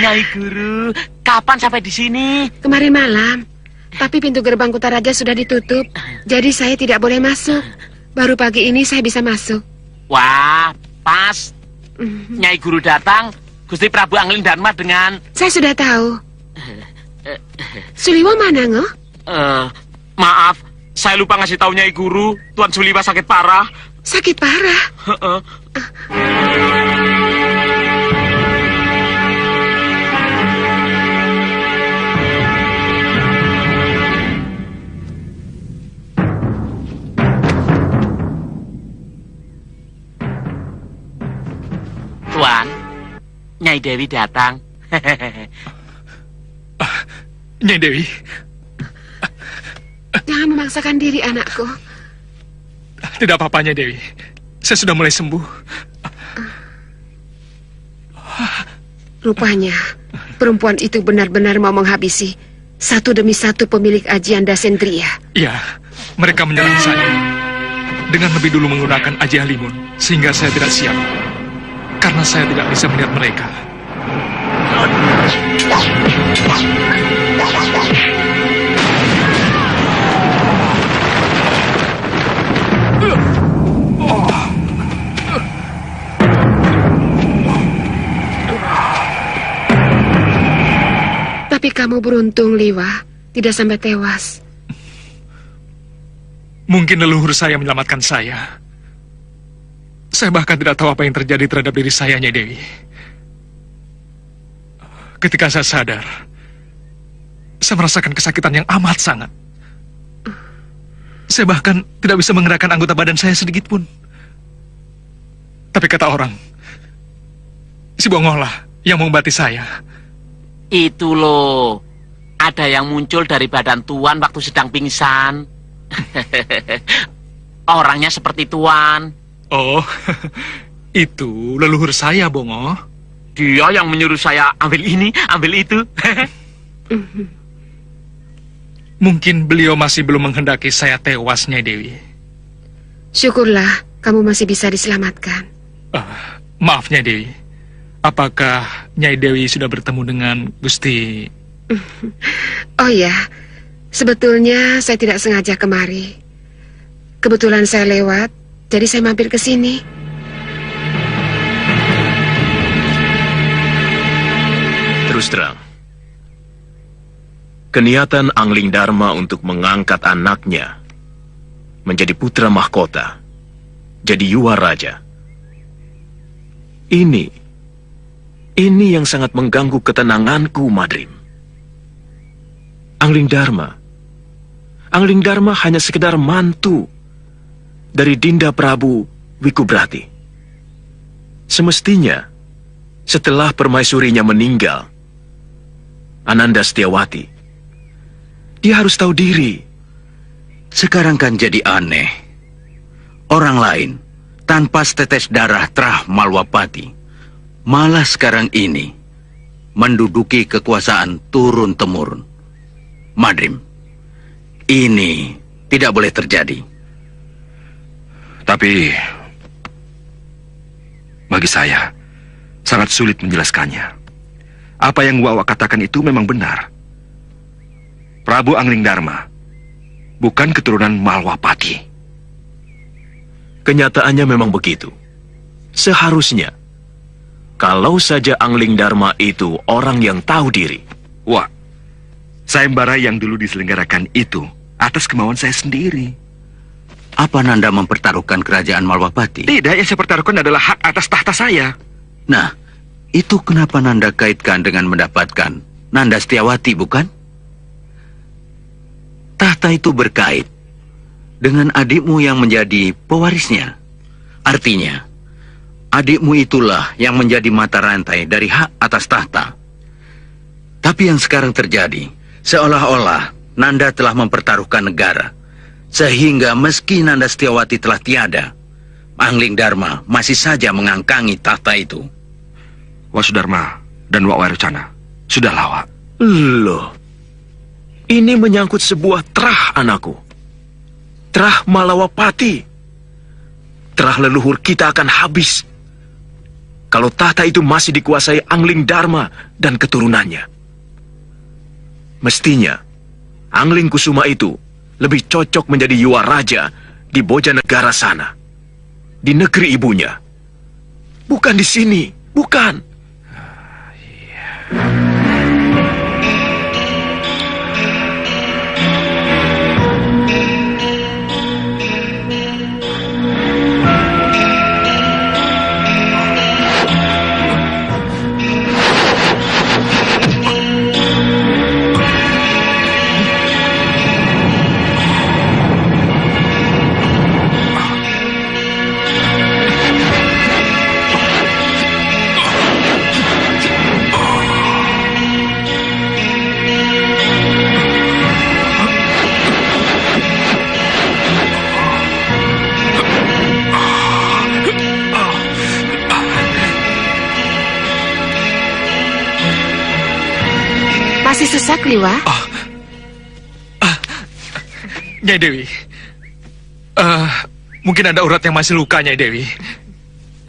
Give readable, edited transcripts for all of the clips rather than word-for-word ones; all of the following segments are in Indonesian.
Nyai Guru, kapan sampai di sini? Kemarin malam. Tapi pintu gerbang Kutaraja sudah ditutup. Jadi saya tidak boleh masuk. Baru pagi ini saya bisa masuk. Wah, pas. Nyai Guru datang, Gusti Prabu Angling Dharma dengan... Saya sudah tahu. Suliwa mana, Ngo? Maaf, saya lupa ngasih tahu Nyai Guru. Tuan Suliwa sakit parah. Sakit parah? Tuan, Nyai Dewi datang. Nyai Dewi. Jangan memaksakan diri, anakku. Tidak apa-apa, Nyai Dewi. Saya sudah mulai sembuh. Rupanya, perempuan itu benar-benar mau menghabisi satu demi satu pemilik ajian Dasendria. Iya, mereka menyerang saya. Dengan lebih dulu menggunakan Aji Halimun, sehingga saya tidak siap. Karena saya tidak bisa melihat mereka. Tapi kamu beruntung, Liwa. Tidak sampai tewas. Mungkin leluhur saya menyelamatkan saya. Saya bahkan tidak tahu apa yang terjadi terhadap diri saya, Nyai Dewi. Ketika saya sadar, saya merasakan kesakitan yang amat sangat. Saya bahkan tidak bisa menggerakkan anggota badan saya sedikit pun. Tapi kata orang, si Bongolah yang mengobati saya. Itu loh, ada yang muncul dari badan Tuan waktu sedang pingsan. Orangnya seperti Tuan. Oh, itu leluhur saya, Bongo. Dia yang menyuruh saya ambil ini, ambil itu. Mungkin beliau masih belum menghendaki saya tewas, Nyai Dewi. Syukurlah kamu masih bisa diselamatkan. Maaf, Nyai Dewi. Apakah Nyai Dewi sudah bertemu dengan Gusti? Oh ya, sebetulnya saya tidak sengaja kemari. Kebetulan saya lewat, jadi saya mampir ke sini. Terus terang, keniatan Angling Dharma untuk mengangkat anaknya menjadi putra mahkota, jadi Yuwa Raja. Ini yang sangat mengganggu ketenanganku, Madrim. Angling Dharma hanya sekedar mantu dari Dinda Prabu Wikubrati. Semestinya, setelah permaisurinya meninggal, Ananda Setiawati, dia harus tahu diri. Sekarang kan jadi aneh. Orang lain, tanpa setetes darah Trah Malwapati, malah sekarang ini menduduki kekuasaan turun-temurun. Madrim, ini tidak boleh terjadi. Tapi bagi saya sangat sulit menjelaskannya. Apa yang Wawa katakan itu memang benar. Prabu Angling Dharma bukan keturunan Malwapati. Kenyataannya memang begitu. Seharusnya, kalau saja Angling Dharma itu orang yang tahu diri. Wah, sayembara yang dulu diselenggarakan itu atas kemauan saya sendiri. Apa Nanda mempertaruhkan kerajaan Malwapati? Tidak, yang saya pertaruhkan adalah hak atas tahta saya. Nah, itu kenapa Nanda kaitkan dengan mendapatkan Nanda Setiawati, bukan? Tahta itu berkait dengan adikmu yang menjadi pewarisnya. Artinya, adikmu itulah yang menjadi mata rantai dari hak atas tahta. Tapi yang sekarang terjadi, seolah-olah Nanda telah mempertaruhkan negara. Sehingga meski Nanda Setiawati telah tiada, Angling Dharma masih saja mengangkangi tahta itu. Wasudharma dan Wak Wairocana sudah lawak. Loh, ini menyangkut sebuah terah, anakku. Terah Malawapati. Terah leluhur kita akan habis. kalau tahta itu masih dikuasai Angling Dharma dan keturunannya. Mestinya, Angling Kusuma itu lebih cocok menjadi Yuwa Raja di Bojanegara sana. Di negeri ibunya. Bukan di sini, bukan. Masih sesak, Liwa? Nyai Dewi. Mungkin ada urat yang masih luka, Nyai Dewi.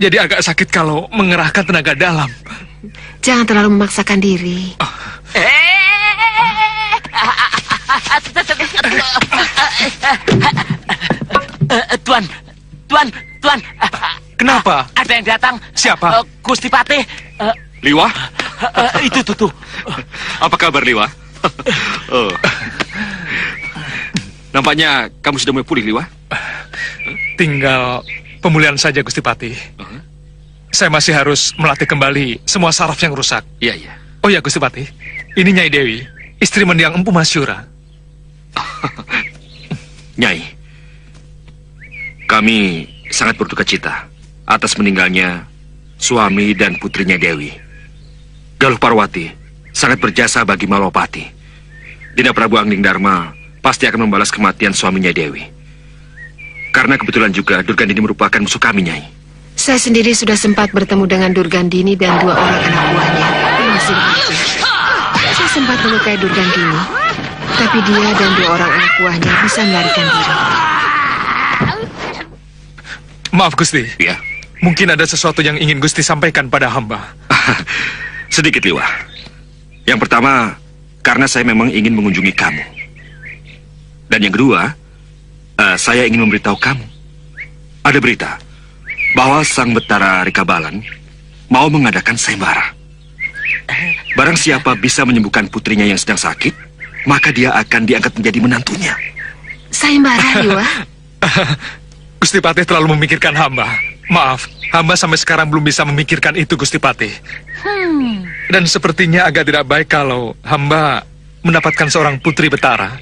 Jadi agak sakit kalau mengerahkan tenaga dalam. Jangan terlalu memaksakan diri. Tuan. Kenapa? Ada yang datang. Siapa? Gusti Patih. Liwa? Itu tuh. Apa kabar, Liwa? Oh. Nampaknya kamu sudah mulai pulih, Liwa. Tinggal pemulihan saja, Gusti Patih. Saya masih harus melatih kembali semua saraf yang rusak. Iya. Oh ya, Gusti Patih. Ini Nyai Dewi, istri mendiang Empu Masyura. Nyai, kami sangat berduka cita atas meninggalnya suami dan putrinya Dewi. Galuh Parwati sangat berjasa bagi Malopati. Dinda Prabu Angling Dharma pasti akan membalas kematian suaminya Dewi. Karena kebetulan juga Durgandini merupakan musuh kami, Nyai. Saya sendiri sudah sempat bertemu dengan Durgandini dan 2 orang anak buahnya. Masih aktif. Saya sempat melukai Durgandini, tapi dia dan 2 orang anak buahnya bisa melarikan diri. Maaf, Gusti. Ya. Mungkin ada sesuatu yang ingin Gusti sampaikan pada hamba. Sedikit, Liwa. Yang pertama, karena saya memang ingin mengunjungi kamu. Dan yang kedua, saya ingin memberitahu kamu. Ada berita bahwa Sang Betara Rikabalan mau mengadakan sayembara. Barang siapa bisa menyembuhkan putrinya yang sedang sakit, maka dia akan diangkat menjadi menantunya. Sayembara, Liwa? Gusti Patih terlalu memikirkan hamba. Maaf, hamba sampai sekarang belum bisa memikirkan itu, Gusti Patih. Dan sepertinya agak tidak baik kalau hamba mendapatkan seorang putri Betara.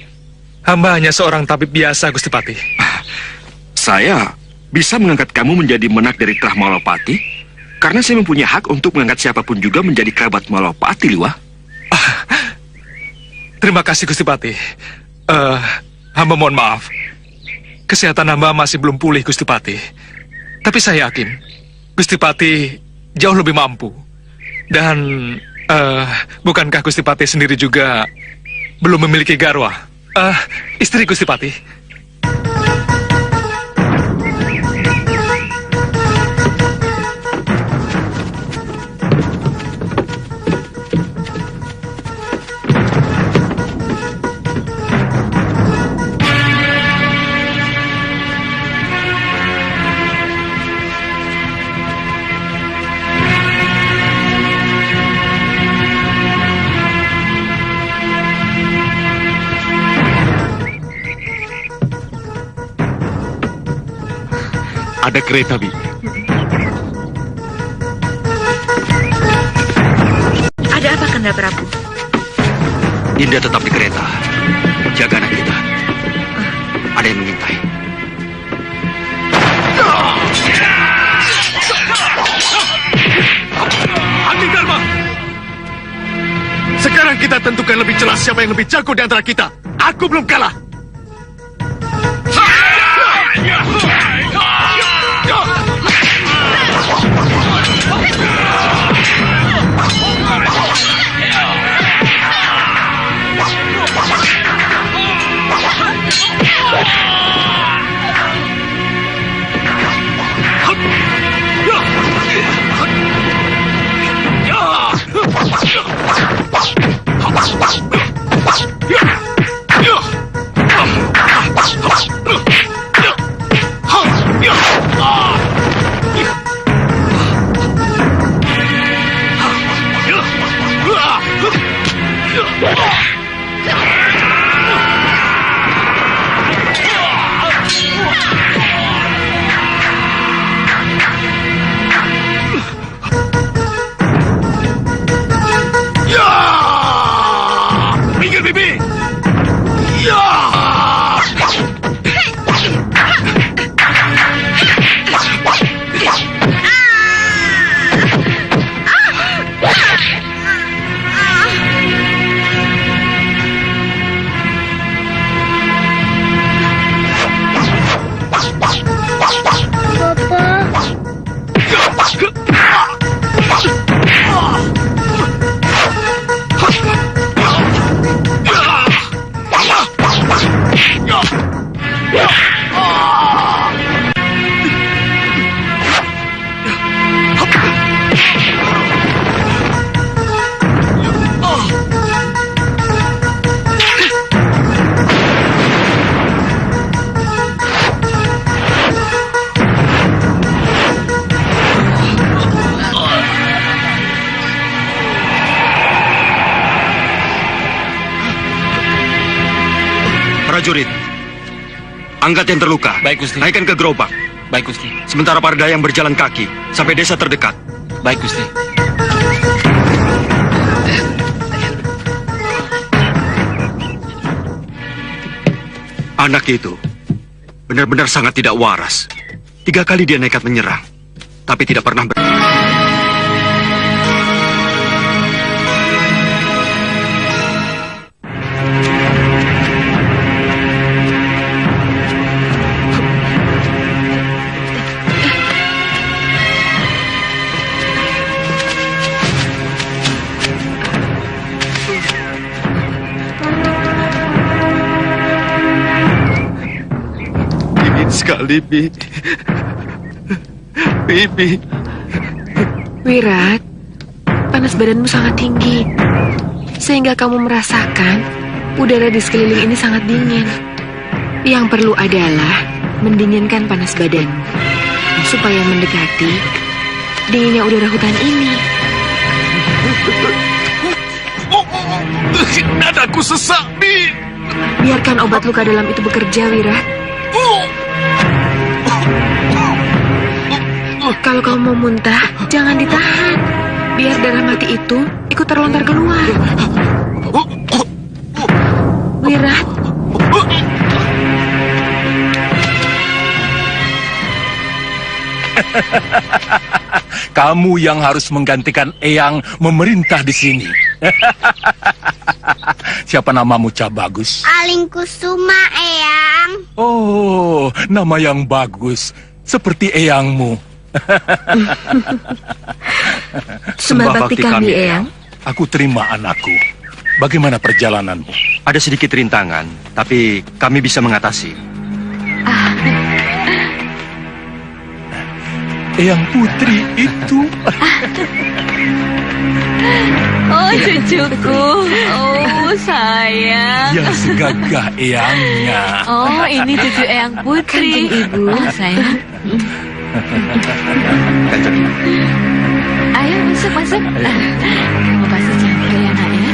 Hamba hanya seorang tabib biasa, Gusti Patih. Saya bisa mengangkat kamu menjadi menak dari Trah Malopati karena saya mempunyai hak untuk mengangkat siapapun juga menjadi kerabat Malopati, Liwa. Terima kasih, Gusti Patih. Hamba mohon maaf. Kesehatan hamba masih belum pulih, Gusti Patih. Tapi saya yakin Gusti Patih jauh lebih mampu. Dan bukankah Gusti Patih sendiri juga belum memiliki garwa? Istri Gusti Patih. Ada kereta, Bi. Ada apa, Kanda Prabu? Dinda tetap di kereta. Jaga anak kita. Ada yang mengintai. Angling Dharma! Sekarang kita tentukan lebih jelas siapa yang lebih jago di antara kita. Aku belum kalah. Minggir, Bibi! Prajurit, angkat yang terluka. Baik, Gusti. Naikkan ke gerobak. Baik, Gusti. Sementara para dayang berjalan kaki sampai desa terdekat. Baik, Gusti. Anak itu benar-benar sangat tidak waras. 3 kali dia nekat menyerang, tapi tidak pernah sekali, Bibi. Wirat, panas badanmu sangat tinggi, sehingga kamu merasakan udara di sekeliling ini sangat dingin. Yang perlu adalah mendinginkan panas badanmu, supaya mendekati dinginnya udara hutan ini. Dadaku sesak, Bi. Biarkan obat luka dalam itu bekerja, Wirat. Kalau kamu mau muntah, jangan ditahan. Biar darah mati itu ikut terlontar keluar. Wirat. Kamu yang harus menggantikan Eyang memerintah di sini. Siapa namamu, Cah Bagus? Aling Kusuma, Eyang. Oh, nama yang bagus. Seperti Eyangmu. Sembah bakti kami, Eyang. Aku terima, anakku. Bagaimana perjalananmu? Ada sedikit rintangan, tapi kami bisa mengatasi. Eyang Putri itu. Oh, cucuku. Oh, sayang. Yang segagah Eyangnya. Oh, ini cucu Eyang Putri. Kanjeng Ibu. Oh, sayang. Ayo, masuk. Mau kasih campur ya, nak ya?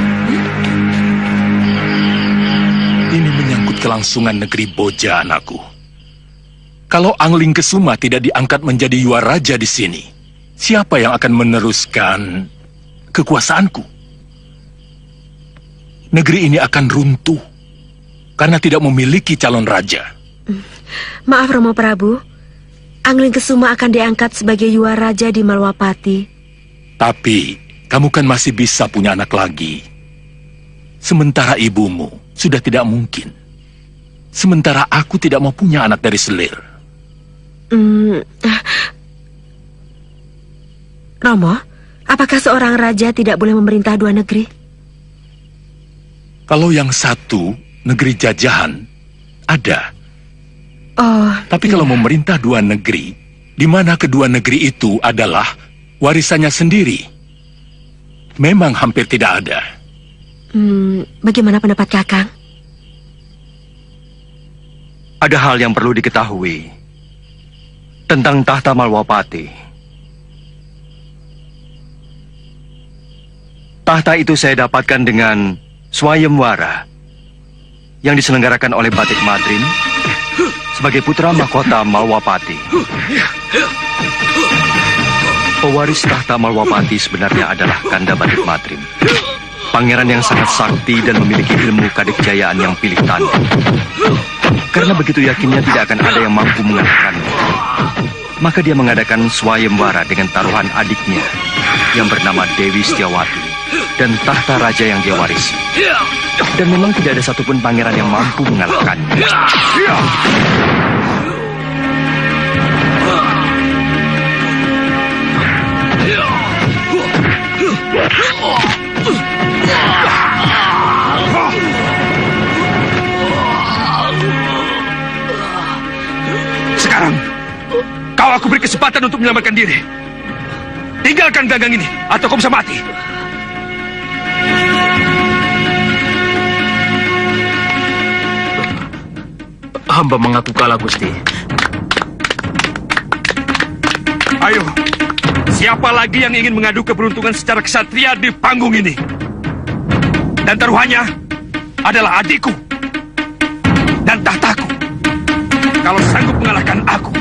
Ini menyangkut kelangsungan negeri Boja, anakku. Kalau Angling Kesuma tidak diangkat menjadi Yuwaraja di sini, siapa yang akan meneruskan kekuasaanku? Negeri ini akan runtuh karena tidak memiliki calon raja. Maaf, Romo Prabu. Angling Kesuma akan diangkat sebagai Yuwaraja di Malwapati. Tapi, kamu kan masih bisa punya anak lagi. Sementara ibumu sudah tidak mungkin. Sementara aku tidak mau punya anak dari selir. Romo, apakah seorang raja tidak boleh memerintah 2 negeri? Kalau yang satu, negeri jajahan, ada. Oh, Tapi kalau memerintah 2 negeri, di mana kedua negeri itu adalah warisannya sendiri, memang hampir tidak ada. Bagaimana pendapat Kakang? Ada hal yang perlu diketahui tentang tahta Malwapati. Tahta itu saya dapatkan dengan Swayamwara yang diselenggarakan oleh Batik Madrim sebagai putra mahkota Malwapati. Pewaris tahta Malwapati sebenarnya adalah Kanda Batik Madrim, pangeran yang sangat sakti dan memiliki ilmu kadikjayaan yang pilih tanding. Karena begitu yakinnya tidak akan ada yang mampu mengalahkannya, maka dia mengadakan Swayamwara dengan taruhan adiknya yang bernama Dewi Setiawati dan tahta raja yang dia warisi. Dan memang tidak ada satupun pangeran yang mampu mengalahkannya. Sekarang, kau aku beri kesempatan untuk menyelamatkan diri. Tinggalkan ganggang ini, atau kau bisa mati. Hamba mengaku kalah, Gusti. Ayo, siapa lagi yang ingin mengadu keberuntungan secara kesatria di panggung ini? Dan taruhannya adalah adikku dan tahtaku. Kalau sanggup mengalahkan aku.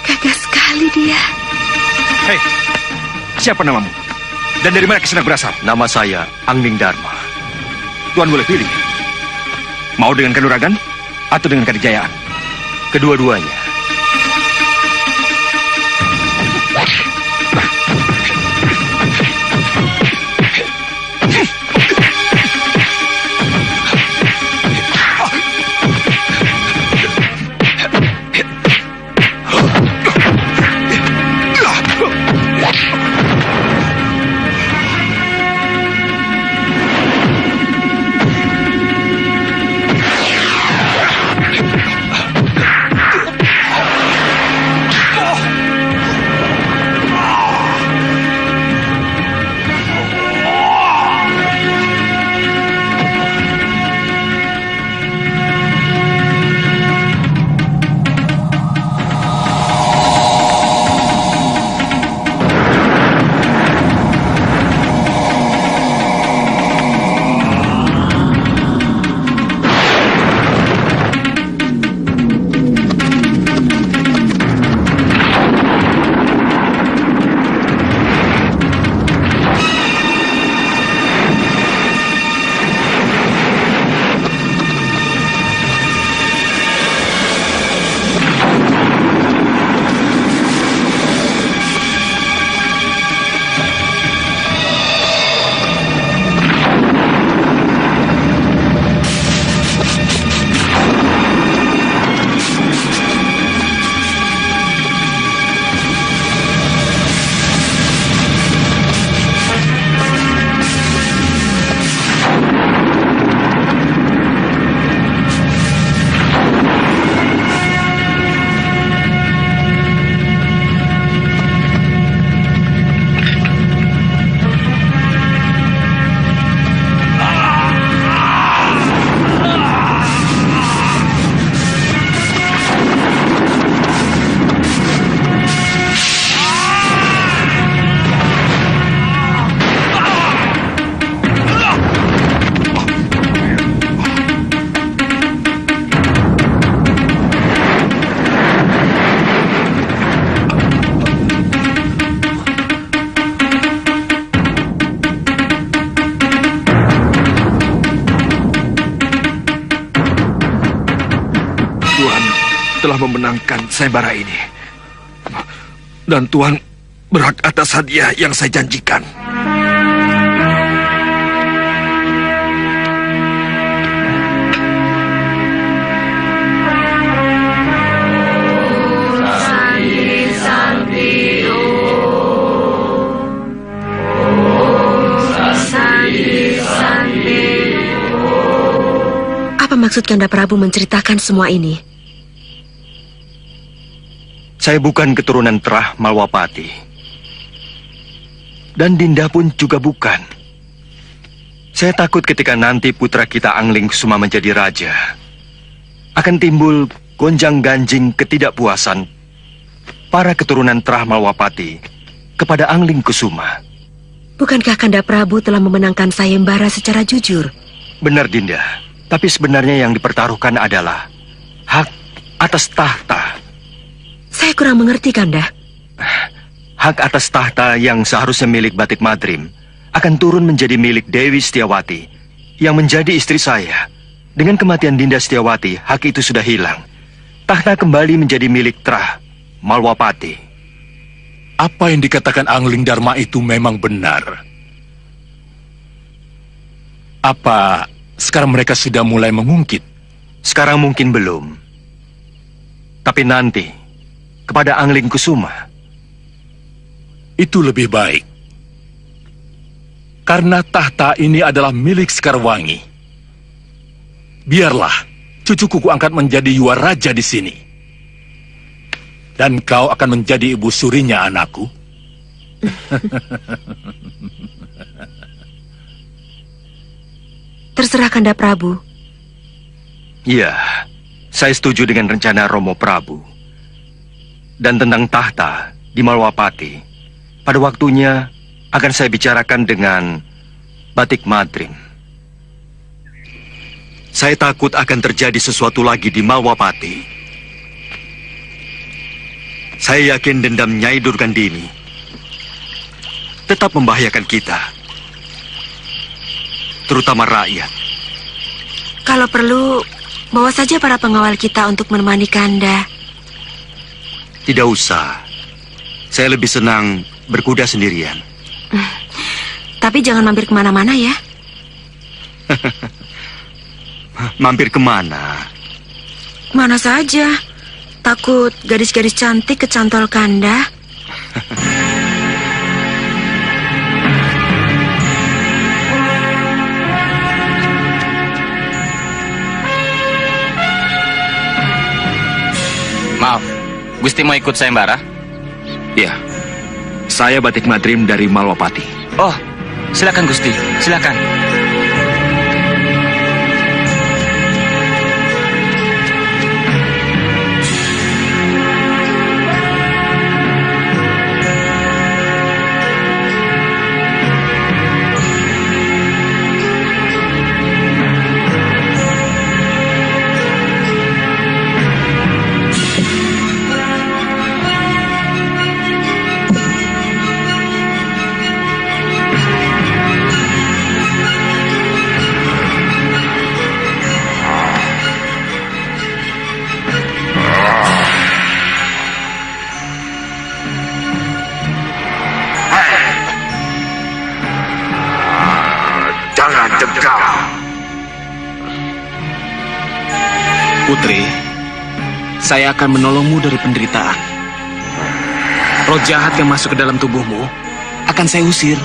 Gagah sekali dia. Hei, siapa namamu? Dan dari mana Kisana berasal? Nama saya Angling Dharma. Tuan boleh pilih. Mau dengan kanuragan atau dengan kadijayaan? Kedua-duanya. Telah memenangkan sayembara ini. Dan Tuhan berhak atas hadiah yang saya janjikan. Apa maksud Kanda Prabu menceritakan semua ini? Saya bukan keturunan Terah Malwapati. Dan Dinda pun juga bukan. Saya takut ketika nanti putra kita Angling Kusuma menjadi raja, akan timbul gonjang-ganjing ketidakpuasan para keturunan Terah Malwapati kepada Angling Kusuma. Bukankah Kanda Prabu telah memenangkan sayembara secara jujur? Benar, Dinda. Tapi sebenarnya yang dipertaruhkan adalah hak atas tahta. Saya kurang mengerti, Kanda. Hak atas tahta yang seharusnya milik Batik Madrim akan turun menjadi milik Dewi Setiawati yang menjadi istri saya. Dengan kematian Dinda Setiawati, hak itu sudah hilang. Tahta kembali menjadi milik Trah Malwapati. Apa yang dikatakan Angling Dharma itu memang benar. Apa sekarang mereka sudah mulai mengungkit? Sekarang mungkin belum. Tapi nanti, kepada Angling Kusuma. Itu lebih baik. Karena tahta ini adalah milik Sekarwangi. Biarlah cucuku kuangkat menjadi Yuwa Raja di sini. Dan kau akan menjadi ibu surinya, anakku. Terserah Kanda Prabu. Ya, saya setuju dengan rencana Romo Prabu. Dan tentang tahta di Malwapati, pada waktunya akan saya bicarakan dengan Batik Madrim. Saya takut akan terjadi sesuatu lagi di Malwapati. Saya yakin dendam Nyai Durgandini tetap membahayakan kita, terutama rakyat. Kalau perlu, bawa saja para pengawal kita untuk menemani Kanda. Tidak usah. Saya lebih senang berkuda sendirian. Tapi jangan mampir kemana-mana ya. Mampir kemana? Mana saja. Takut gadis-gadis cantik kecantol Kanda. Maaf, Gusti mau ikut sayembara? Ya, saya Batik Madrim dari Malwapati. Oh, silakan Gusti, silakan. Putri, saya akan menolongmu dari penderitaan. Roh jahat yang masuk ke dalam tubuhmu akan saya usir.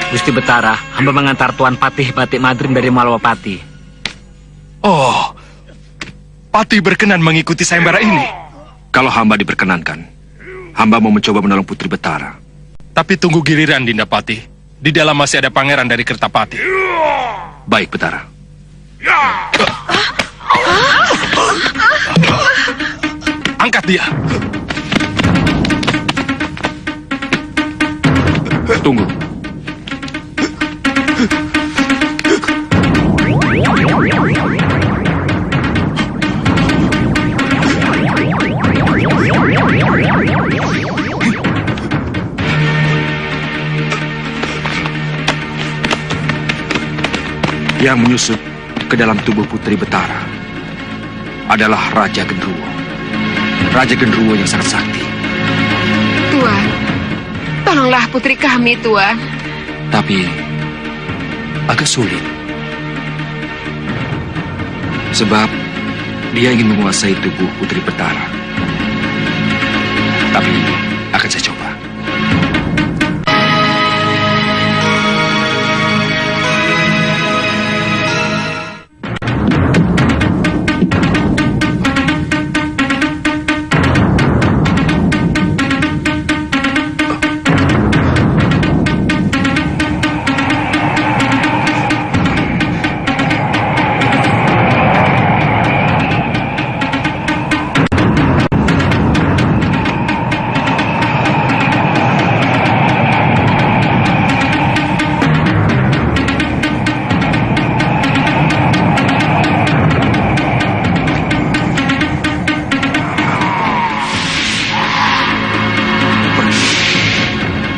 Gusti Betara, hamba mengantar Tuan Patih Batik Madrim dari Malwapati. Oh, Patih berkenan mengikuti sayembara ini. Kalau hamba diperkenankan, hamba mau mencoba menolong Putri Betara. Tapi tunggu giliran, Dinda Patih. Di dalam masih ada pangeran dari Kertapati. Baik, Betara. Angkat dia. Tunggu. Yang menyusup ke dalam tubuh Putri Betara adalah Raja Genruwo. Raja Genruwo yang sangat sakti. Tuan, tolonglah putri kami, Tuan. Tapi agak sulit. Sebab dia ingin menguasai tubuh Putri Petara. Tapi akan saya coba.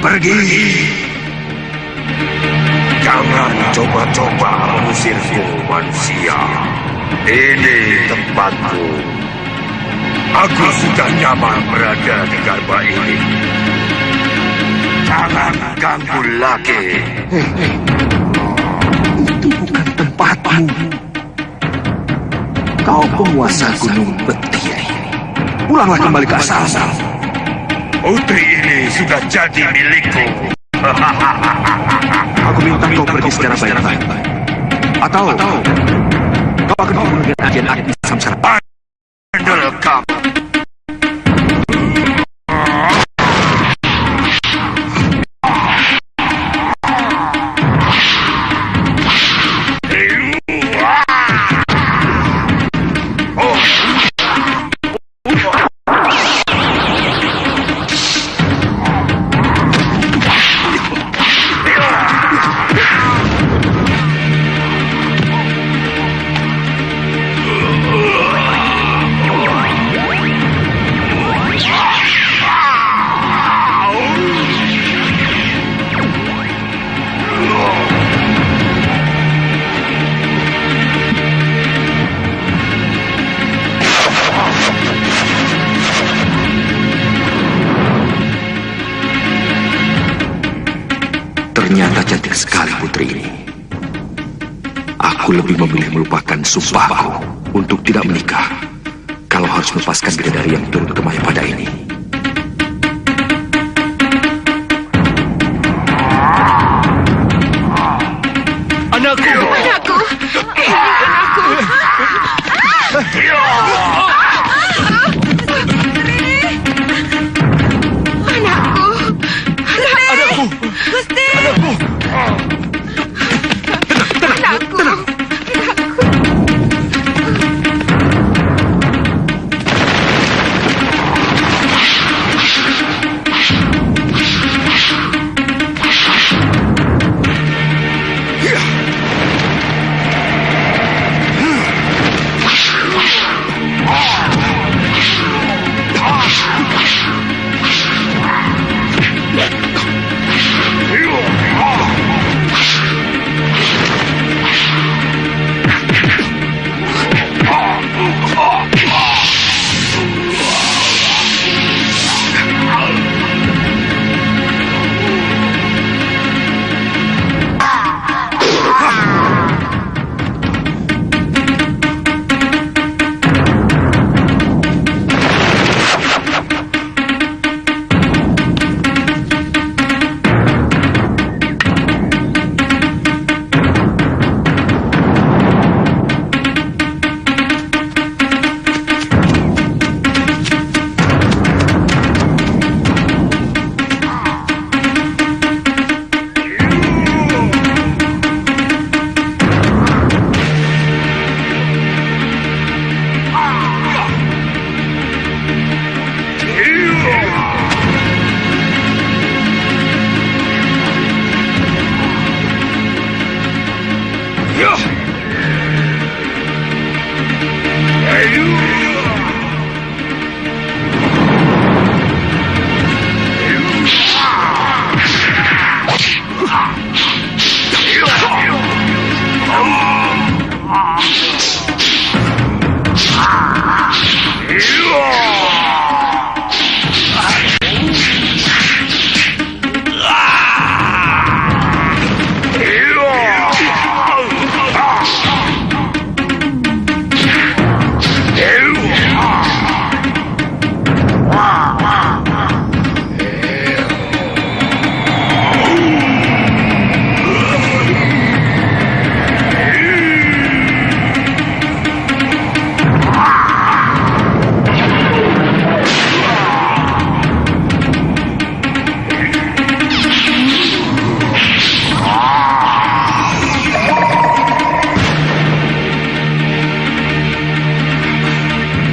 Pergi. Jangan coba-coba mengusirku, manusia. Ini tempatku. Aku sudah nyaman berada di garba ini. Jangan ganggu lagi. Itu bukan tempatmu. Kau penguasa Gunung Betiri. Pulanglah kembali ke asal. Putri ini sudah jadi milikku. Aku minta kau pergi secara baik-baik. Atau kau akan dibunuh dengan ajian Agni Samsara. Bandel kamu. Ternyata cantik sekali putri ini. Aku lebih memilih melupakan sumpahku untuk tidak menikah kalau harus melepaskan bidadari yang turun ke Mayapada ini. Anakku! Anakku!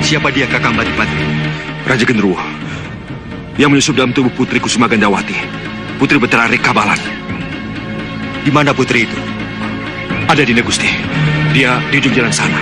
Siapa dia, Kakang Batik Madrim? Raja Genderuwo yang menyusup dalam tubuh Putri Kusuma Gandawati, Putri Betara Rekabalan. Di mana putri itu? Ada Dinda Gusti. Dia di ujung jalan sana.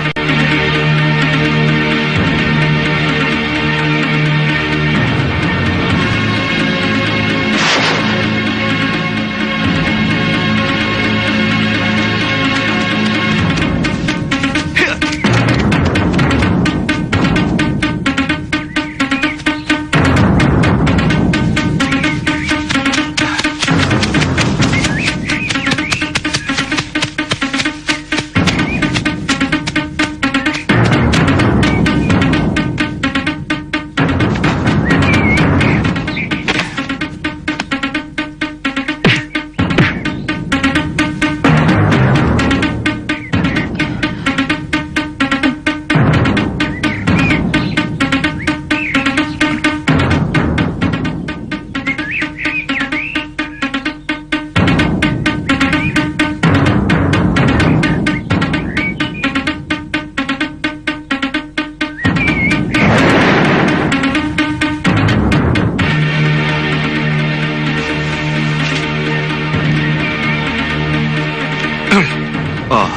Oh,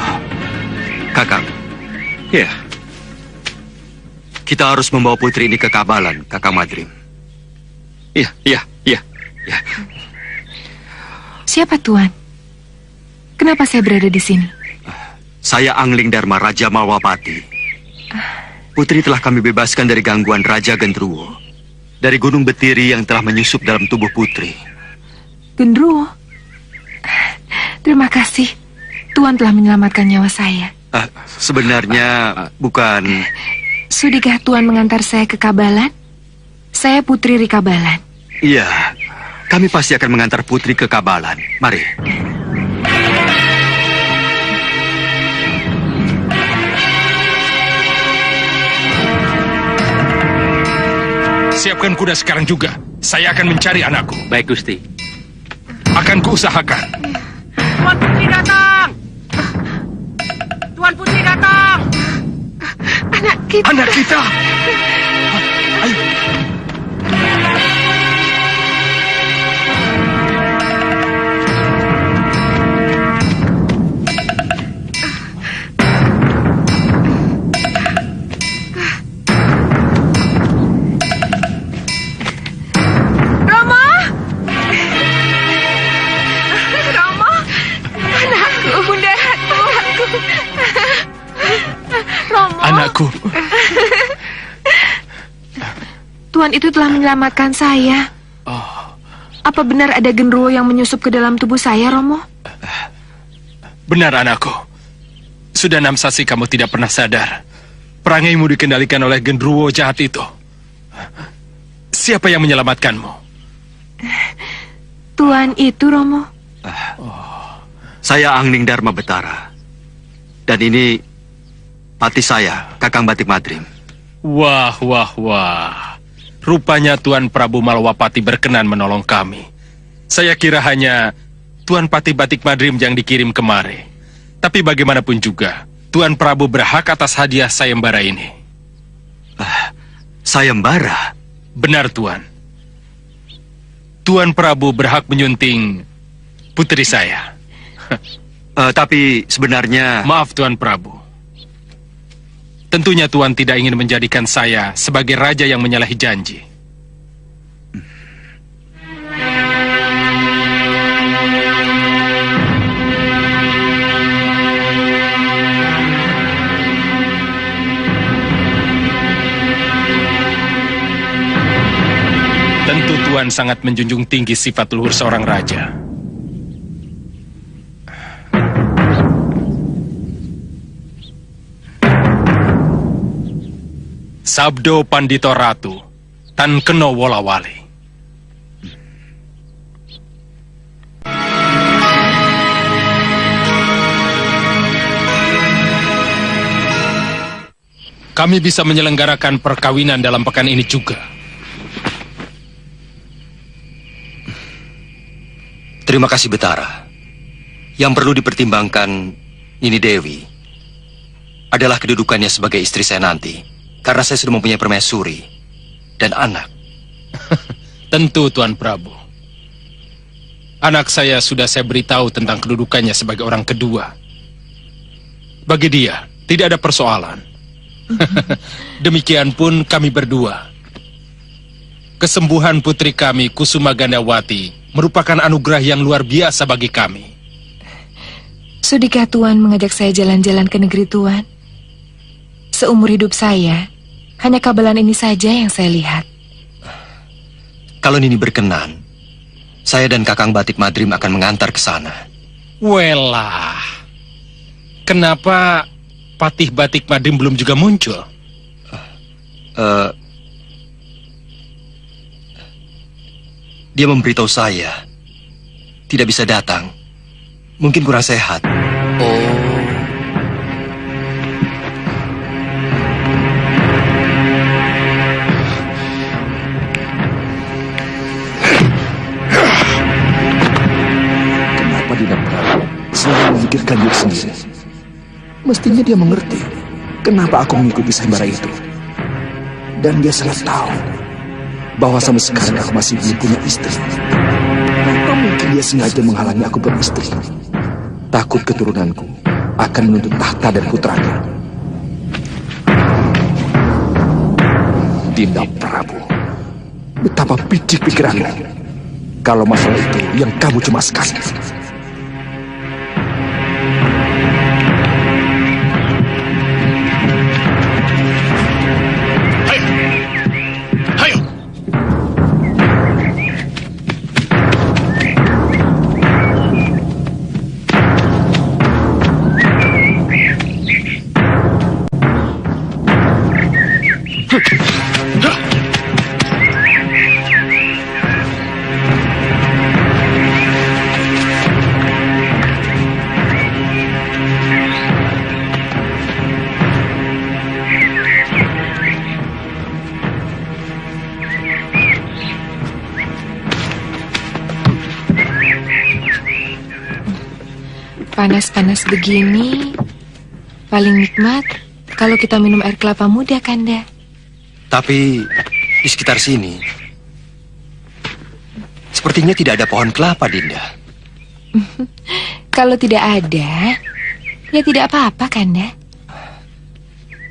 Kakang. Ya, Kita harus membawa putri ini ke Kabalan, Kakang Madrim. iya. Siapa Tuan? Kenapa saya berada di sini? Saya Angling Dharma, Raja Malwapati. Putri telah kami bebaskan dari gangguan Raja Genderuwo. Dari Gunung Betiri yang telah menyusup dalam tubuh putri. Genderuwo? Terima kasih. Tuan telah menyelamatkan nyawa saya. Sebenarnya bukan... Sudikah Tuan mengantar saya ke Kabalan? Saya Putri Rikabalan. Iya, kami pasti akan mengantar putri ke Kabalan. Mari. Siapkan kuda sekarang juga. Saya akan mencari anakku. Baik, Gusti. Akan kuusahakan. Tuan Putri datang! Tuan Putri datang! Anak kita! Ayo. Anakku. Tuan itu telah menyelamatkan saya. Apa benar ada genderuwo yang menyusup ke dalam tubuh saya, Romo? Benar, anakku. Sudah 6 sasi kamu tidak pernah sadar. Perangaimu dikendalikan oleh genderuwo jahat itu. Siapa yang menyelamatkanmu? Tuan itu, Romo. Saya Angling Dharma Betara. Dan ini pati saya, Kakang Batik Madrim. Wah. Rupanya Tuan Prabu Malwapati berkenan menolong kami. Saya kira hanya Tuan Pati Batik Madrim yang dikirim kemari. Tapi bagaimanapun juga, Tuan Prabu berhak atas hadiah sayembara ini. Sayembara? Benar, Tuan. Tuan Prabu berhak menyunting putri saya. Tapi sebenarnya... Maaf, Tuan Prabu. Tentunya Tuan tidak ingin menjadikan saya sebagai raja yang menyalahi janji. Tentu Tuan sangat menjunjung tinggi sifat luhur seorang raja. Sabdo Pandito Ratu, Tan Keno Wolawali. Kami bisa menyelenggarakan perkawinan dalam pekan ini juga. Terima kasih, Betara. Yang perlu dipertimbangkan, ini Dewi, adalah kedudukannya sebagai istri saya nanti, Karena saya sudah mempunyai permaisuri dan anak. Tentu, Tuan Prabu. Anak saya sudah saya beritahu tentang kedudukannya sebagai orang kedua. Bagi dia, tidak ada persoalan. Demikian pun kami berdua. Kesembuhan putri kami, Kusuma Gandawati, merupakan anugerah yang luar biasa bagi kami. Sudikah Tuan mengajak saya jalan-jalan ke negeri Tuan? Seumur hidup saya, hanya kabelan ini saja yang saya lihat. Kalau Nini berkenan, saya dan Kakang Batik Madrim akan mengantar ke sana. Welah, kenapa Patih Batik Madrim belum juga muncul? Dia memberitahu saya tidak bisa datang. Mungkin kurang sehat. Oh. Kenapa Dinda Prabu selalu memikirkan diri sendiri? Mestinya dia mengerti kenapa aku mengikuti sayembara itu. Dan dia sangat tahu bahwa sampai sekarang aku masih belum punya istri. Apa mungkin dia sengaja menghalangi aku beristri? Takut keturunanku akan menuntut tahta dan putranya. Dinda Prabu, betapa picik pikiranmu kalau masalah itu yang kamu cemaskan. Panas-panas begini, paling nikmat kalau kita minum air kelapa muda, Kanda. Tapi di sekitar sini sepertinya tidak ada pohon kelapa, Dinda. Kalau tidak ada, ya tidak apa-apa, Kanda.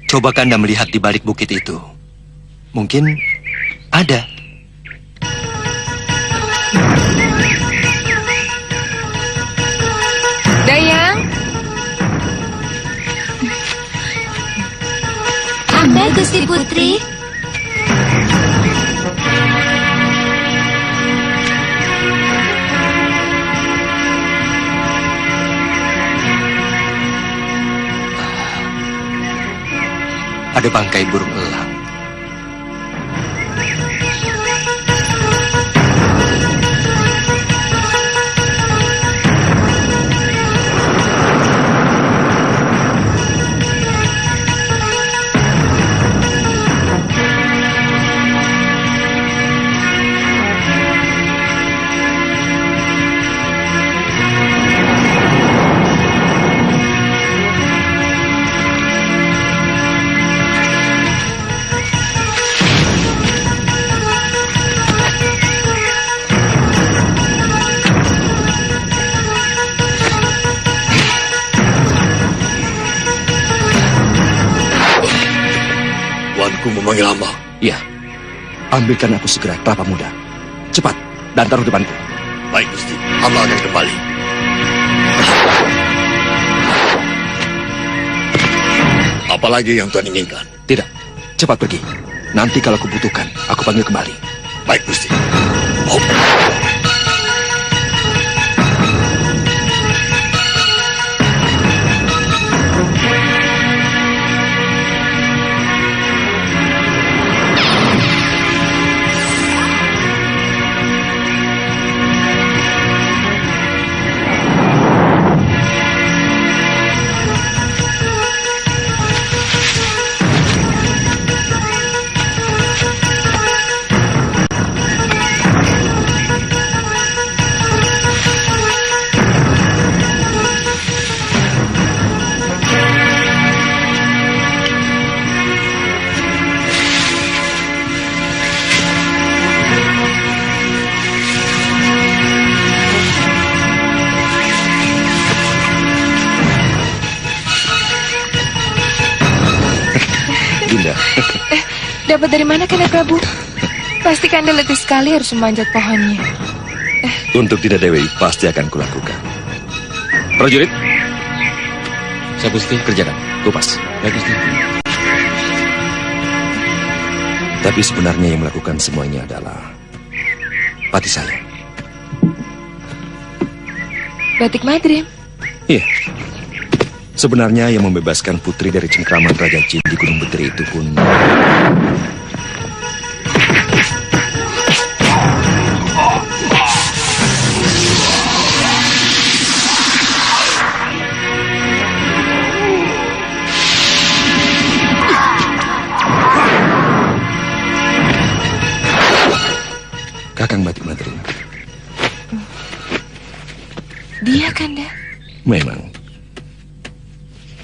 Coba Kanda melihat di balik bukit itu. Mungkin ada. Dayang, Apa, Gusti Putri? Ada bangkai burung elang. Tuanku memanggil hamba. Iya. Ambilkan aku segera kelapa muda. Cepat, dan taruh depanku. Baik, Gusti. Hamba akan kembali. Apalagi yang Tuhan inginkan? Tidak. Cepat pergi. Nanti kalau kubutuhkan, aku panggil kembali. Baik, Gusti. Oh. Dinda. Dapat dari mana Kanda Prabu? Pasti Kanda letih sekali harus memanjat pohonnya. Untuk Dinda Dewi pasti akan kulakukan. Prajurit, Saya Gusti. kerjakan, kupas. Ya Gusti. Tapi sebenarnya yang melakukan semuanya adalah pati saya. Batik Madrim. Iya. Sebenarnya yang membebaskan putri dari cengkraman Raja Jin di Gunung Beteri itu pun... Kakang Batik Madrim. Dia Kanda. Memang.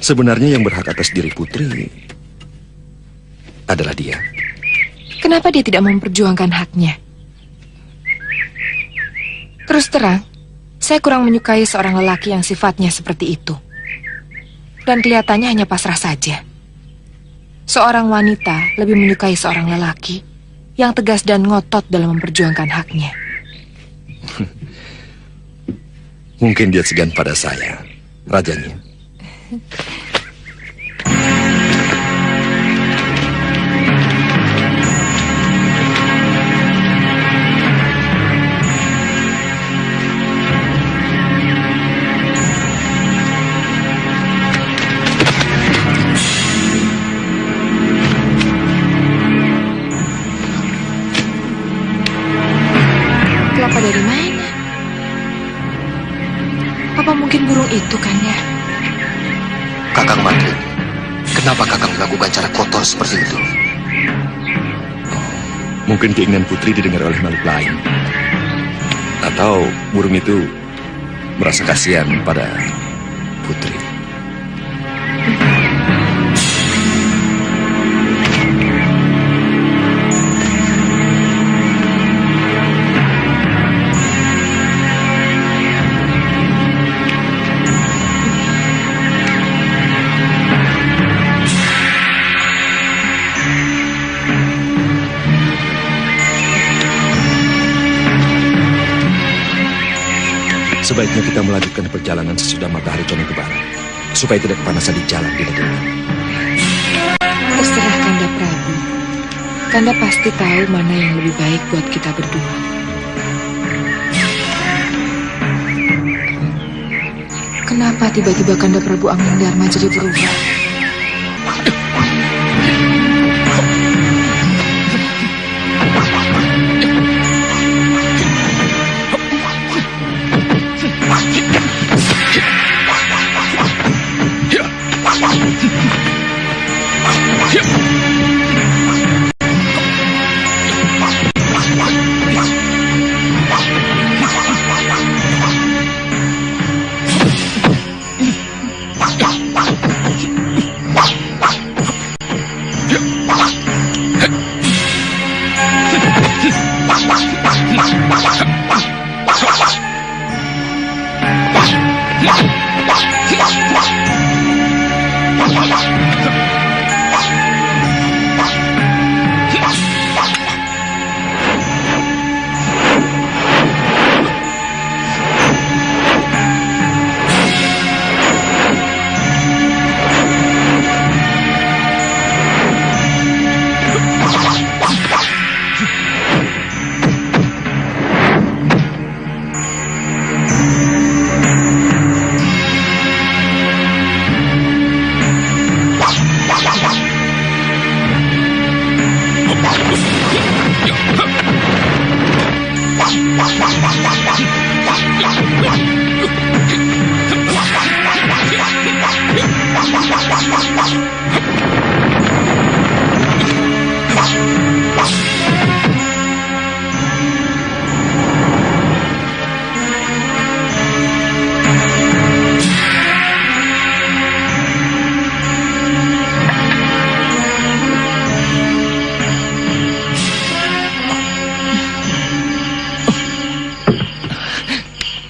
Sebenarnya yang berhak atas diri putri adalah dia. Kenapa dia tidak memperjuangkan haknya? Terus terang, saya kurang menyukai seorang lelaki yang sifatnya seperti itu. Dan kelihatannya hanya pasrah saja. Seorang wanita lebih menyukai seorang lelaki yang tegas dan ngotot dalam memperjuangkan haknya. Mungkin dia segan pada saya, rajanya. Kelapa dari mana? Apa mungkin burung itu, Kanda? Kakang Madrim, kenapa Kakang melakukan cara kotor seperti itu? Mungkin keinginan putri didengar oleh makhluk lain. Atau burung itu merasa kasihan pada putri. Sebaiknya kita melanjutkan perjalanan sesudah matahari condong ke barat, supaya tidak kepanasan di jalan di negeri. Terserah Kanda Prabu. Kanda pasti tahu mana yang lebih baik buat kita berdua. Kenapa tiba-tiba Kanda Prabu Anggandharma jadi berubah?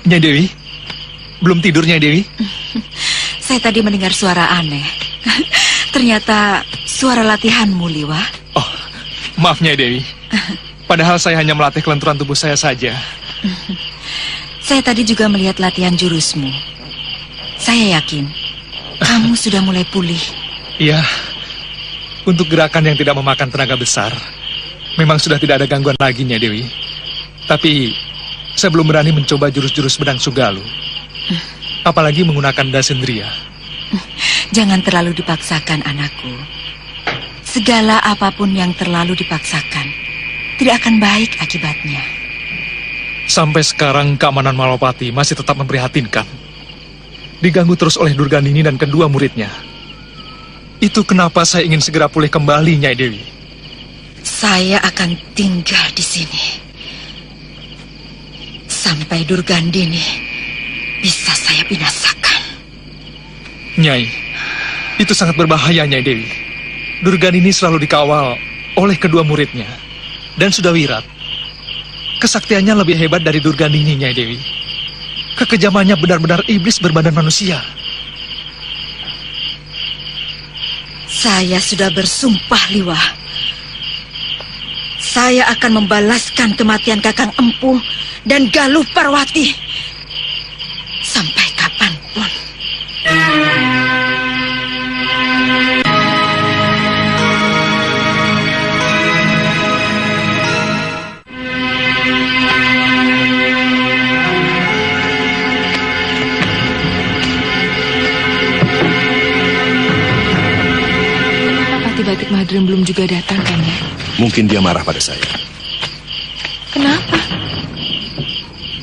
Nyai Dewi? Belum tidur, Nyai Dewi? Saya tadi mendengar suara aneh. Ternyata suara latihanmu, Liwa. Oh, maaf Nyai Dewi. Padahal saya hanya melatih kelenturan tubuh saya saja. Saya tadi juga melihat latihan jurusmu. Saya yakin kamu sudah mulai pulih. Iya, untuk gerakan yang tidak memakan tenaga besar, memang sudah tidak ada gangguan lagi, Nyai Dewi. Tapi saya belum berani mencoba jurus-jurus Bedang Sugalu. Apalagi menggunakan Dasendria. Jangan terlalu dipaksakan, anakku. Segala apapun yang terlalu dipaksakan tidak akan baik akibatnya. Sampai sekarang keamanan Malwapati masih tetap memprihatinkan. Diganggu terus oleh Durgandini dan kedua muridnya. Itu kenapa saya ingin segera pulih kembali, Nyai Dewi. Saya akan tinggal di sini sampai Durgandini bisa saya binasakan. Nyai, itu sangat berbahaya, Nyai Dewi. Durgandini selalu dikawal oleh kedua muridnya. Dan sudah wirat. Kesaktiannya lebih hebat dari Durgandini, Nyai Dewi. Kekejamannya benar-benar iblis berbadan manusia. Saya sudah bersumpah, Liwa. Saya akan membalaskan kematian Kakang Empu dan Galuh Parwati. Sampai kapanpun. Batik Madrim belum juga datang, kan ya? Mungkin dia marah pada saya. Kenapa?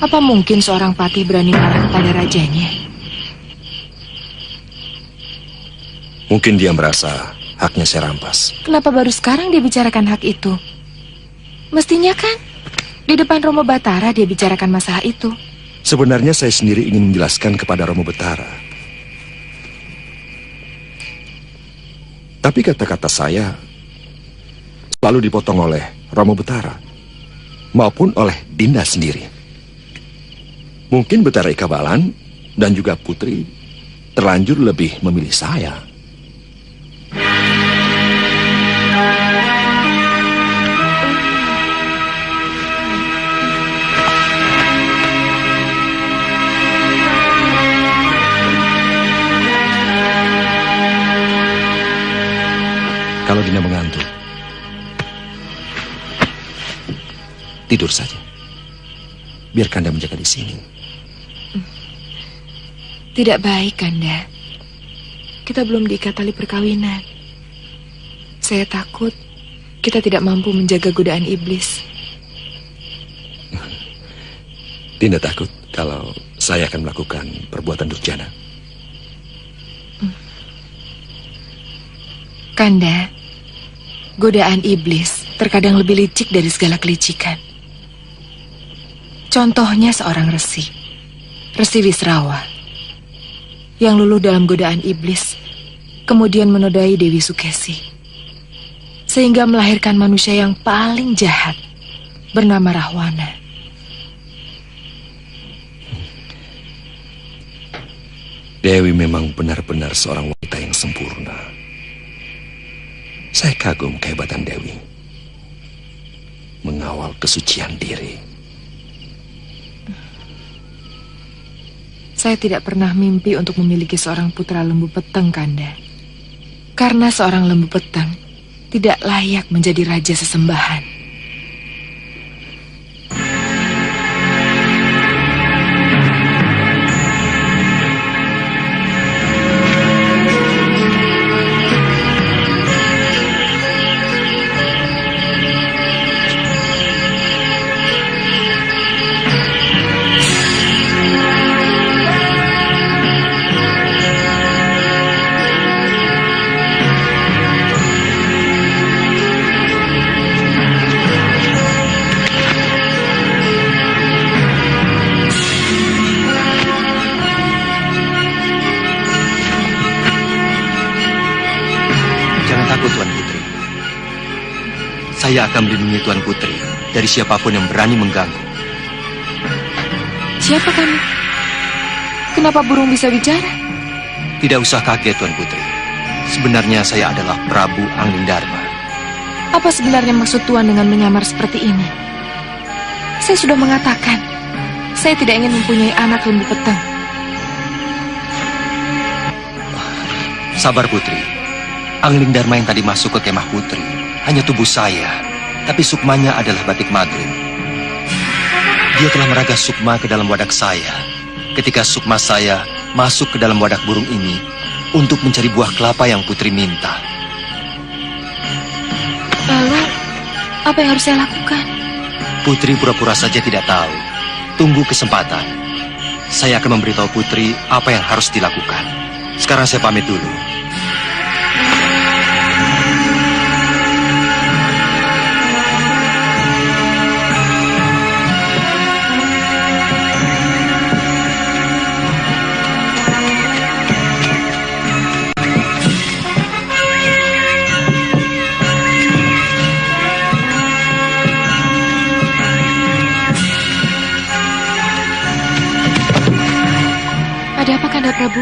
Apa mungkin seorang patih berani marah kepada rajanya? Mungkin dia merasa haknya saya rampas. Kenapa baru sekarang dia bicarakan hak itu? Mestinya kan di depan Romo Batara dia bicarakan masalah itu. Sebenarnya saya sendiri ingin menjelaskan kepada Romo Batara. Tapi kata-kata saya selalu dipotong oleh Romo Batara maupun oleh Dinda sendiri. Mungkin Betara Ikabalan dan juga Putri terlanjur lebih memilih saya. Kalau Dinda mengantuk, tidur saja. Biar Kanda menjaga di sini. Tidak baik, Kanda. Kita belum diikat tali perkawinan. Saya takut kita tidak mampu menjaga godaan iblis. Dinda takut kalau saya akan melakukan perbuatan durjana. Kanda, godaan iblis terkadang lebih licik dari segala kelicikan. Contohnya seorang resi, Resi Wisrawa, yang luluh dalam godaan iblis, kemudian menodai Dewi Sukesi, sehingga melahirkan manusia yang paling jahat, bernama Rahwana. Dewi memang benar-benar seorang wanita yang sempurna. Saya kagum kehebatan Dewi. Mengawal kesucian diri. Saya tidak pernah mimpi untuk memiliki seorang putra lembu peteng, Kanda. Karena seorang lembu peteng tidak layak menjadi raja sesembahan. Saya akan melindungi Tuan Putri dari siapapun yang berani mengganggu. Siapa kamu? Kenapa burung bisa bicara? Tidak usah kaget, Tuan Putri. Sebenarnya saya adalah Prabu Anglingdarma. Apa sebenarnya maksud Tuan dengan menyamar seperti ini? Saya sudah mengatakan, saya tidak ingin mempunyai anak lembu peteng. Sabar Putri. Anglingdarma yang tadi masuk ke kemah Putri hanya tubuh saya, tapi sukmanya adalah batik Madrim. Dia telah meraga sukma ke dalam wadak saya ketika sukma saya masuk ke dalam wadak burung ini untuk mencari buah kelapa yang Putri minta. Lalu, apa yang harus saya lakukan? Putri pura-pura saja tidak tahu. Tunggu kesempatan. Saya akan memberitahu Putri apa yang harus dilakukan. Sekarang saya pamit dulu. Ada apa, Kanda Prabu?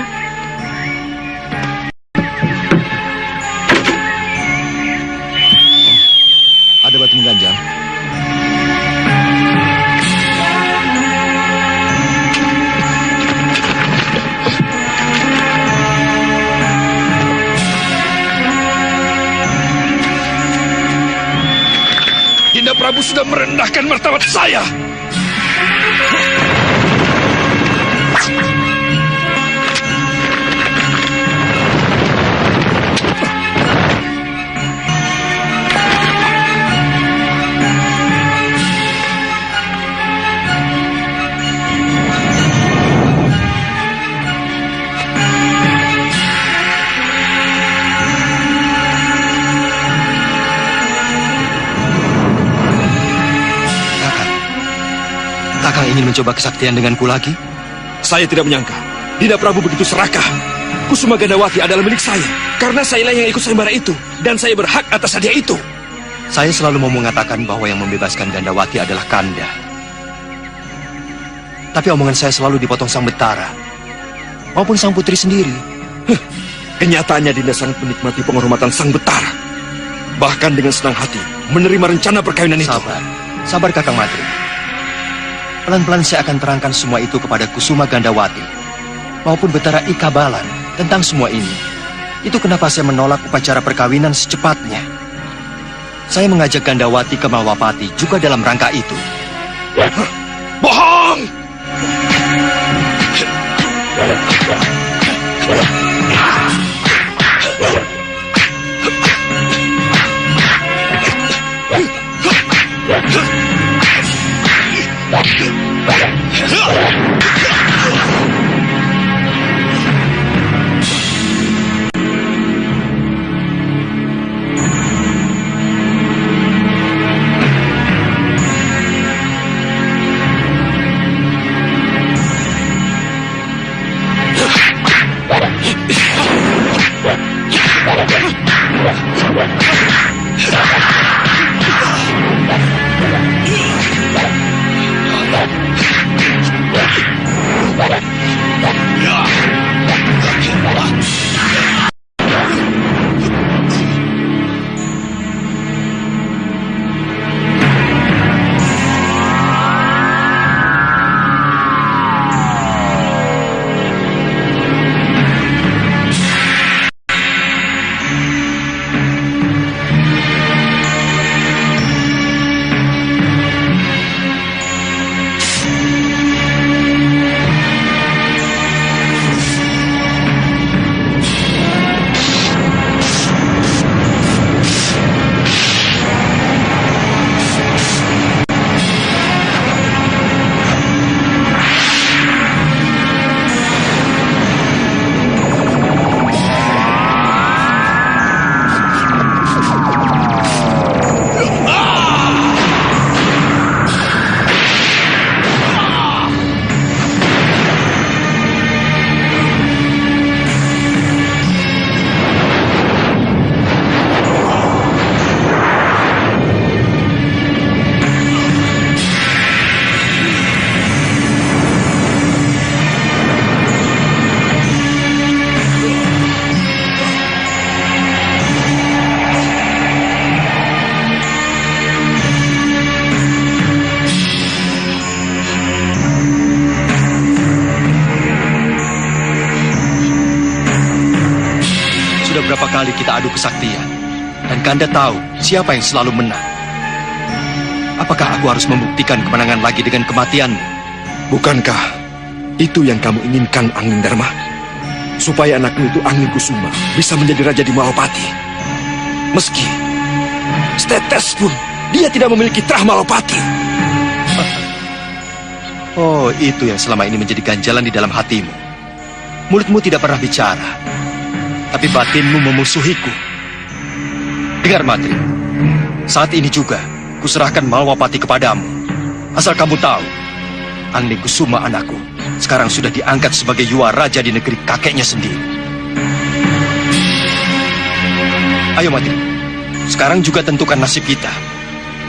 Ada batu mengganjal. Dinda Prabu sudah merendahkan martabat saya. Kakang ingin mencoba kesaktian denganku lagi? Saya tidak menyangka Dinda Prabu begitu serakah. Kusuma Gandawati adalah milik saya karena sayalah yang ikut sayembara itu dan saya berhak atas hadiah itu. Saya selalu mau mengatakan bahwa yang membebaskan Gandawati adalah Kanda. Tapi omongan saya selalu dipotong Sang Betara maupun Sang Putri sendiri. Kenyataannya Dinda sangat menikmati penghormatan Sang Betara. Bahkan dengan senang hati menerima rencana perkawinan itu. Sabar Kakang Madrim. Pelan-pelan saya akan terangkan semua itu kepada Kusuma Gandawati maupun Betara Ika Balan tentang semua ini. Itu kenapa saya menolak upacara perkawinan secepatnya. Saya mengajak Gandawati ke Malwapati juga dalam rangka itu. Bohong! Sudah berapa kali kita adu kesaktian, dan Kanda tahu siapa yang selalu menang. Apakah aku harus membuktikan kemenangan lagi dengan kematianmu? Bukankah itu yang kamu inginkan, Angling Dharma? Supaya anakmu itu, Angling Kusuma, bisa menjadi raja di Malapati. Meski setetes pun dia tidak memiliki terah Malapati. Oh, itu yang selama ini menjadi ganjalan di dalam hatimu. Mulutmu tidak pernah bicara, tapi batinmu memusuhiku. Dengar, Madrim, saat ini juga kuserahkan Malwapati kepadamu. Asal kamu tahu, Angling Kusuma anakku sekarang sudah diangkat sebagai Yuwa Raja di negeri kakeknya sendiri. Ayo, Madrim, sekarang juga tentukan nasib kita.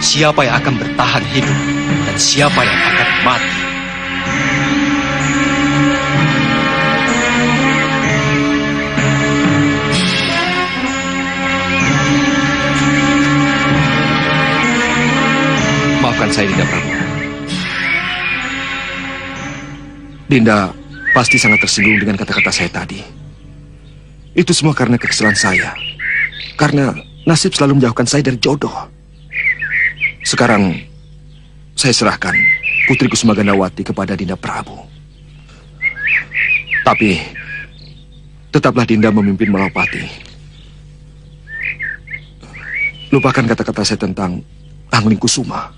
Siapa yang akan bertahan hidup dan siapa yang akan mati. Maafkan saya, Dinda Prabu. Dinda pasti sangat tersinggung dengan kata-kata saya tadi. Itu semua karena kekesalan saya. Karena nasib selalu menjauhkan saya dari jodoh. Sekarang saya serahkan Putri Kusuma Gandawati kepada Dinda Prabu. Tapi tetaplah Dinda memimpin Malapati. Lupakan kata-kata saya tentang Angling Kusuma.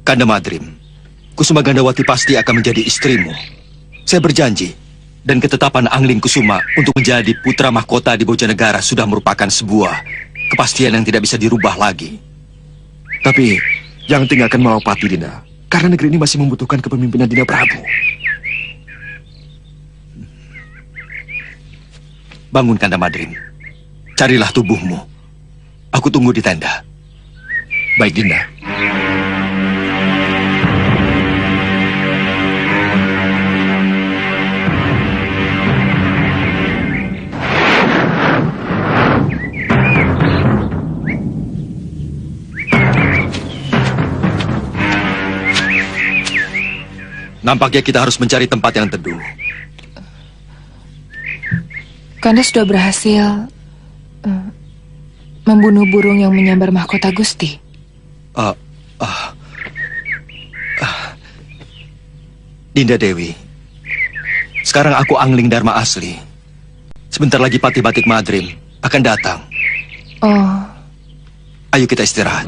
Kanda Madrim, Kusuma Gandawati pasti akan menjadi istrimu. Saya berjanji, dan ketetapan Angling Kusuma untuk menjadi putra mahkota di Bojanegara sudah merupakan sebuah kepastian yang tidak bisa dirubah lagi. Tapi jangan tinggalkan Malapati, Dinda. Karena negeri ini masih membutuhkan kepemimpinan Dinda Prabu. Bangun, Kanda Madrim. Carilah tubuhmu. Aku tunggu di tenda. Baik, Dinda. Nampaknya kita harus mencari tempat yang teduh. Kanda sudah berhasil membunuh burung yang menyambar mahkota Gusti. Dinda Dewi, sekarang aku Angling Dharma asli. Sebentar lagi Patih Batik Madrim akan datang. Oh. Ayo kita istirahat.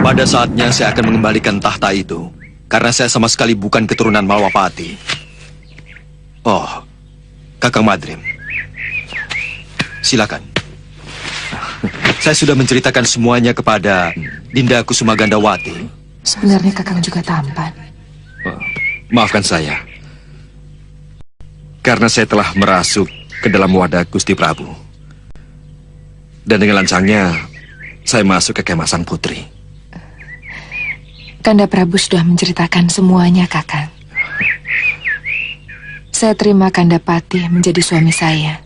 Pada saatnya saya akan mengembalikan tahta itu, karena saya sama sekali bukan keturunan Malwapati. Oh, Kakang Madrim, silakan. Saya sudah menceritakan semuanya kepada Dinda Kusuma Gandawati. Sebenarnya Kakang juga tampan. Maafkan saya. Karena saya telah merasuk ke dalam wadah Gusti Prabu. Dan dengan lancangnya, saya masuk ke kemah sang putri. Kanda Prabu sudah menceritakan semuanya, Kakang. Saya terima Kanda Patih menjadi suami saya,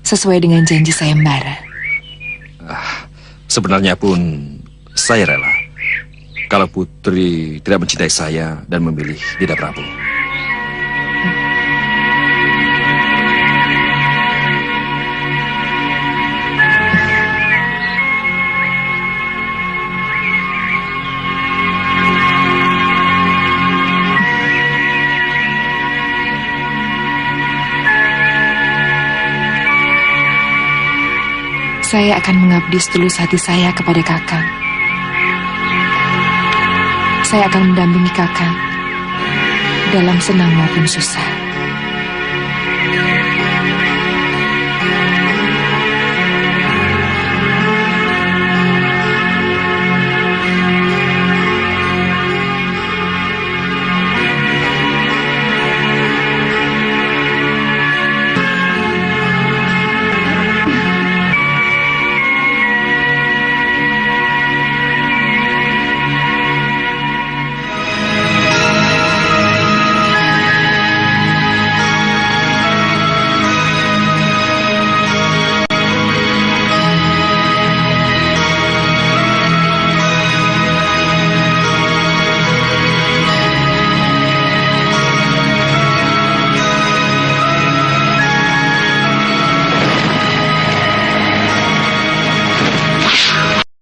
sesuai dengan janji sayembara. Sebenarnya pun saya rela kalau putri tidak mencintai saya dan memilih Dinda Prabu. Saya akan mengabdi setulus hati saya kepada Kakang. Saya akan mendampingi Kakang dalam senang maupun susah.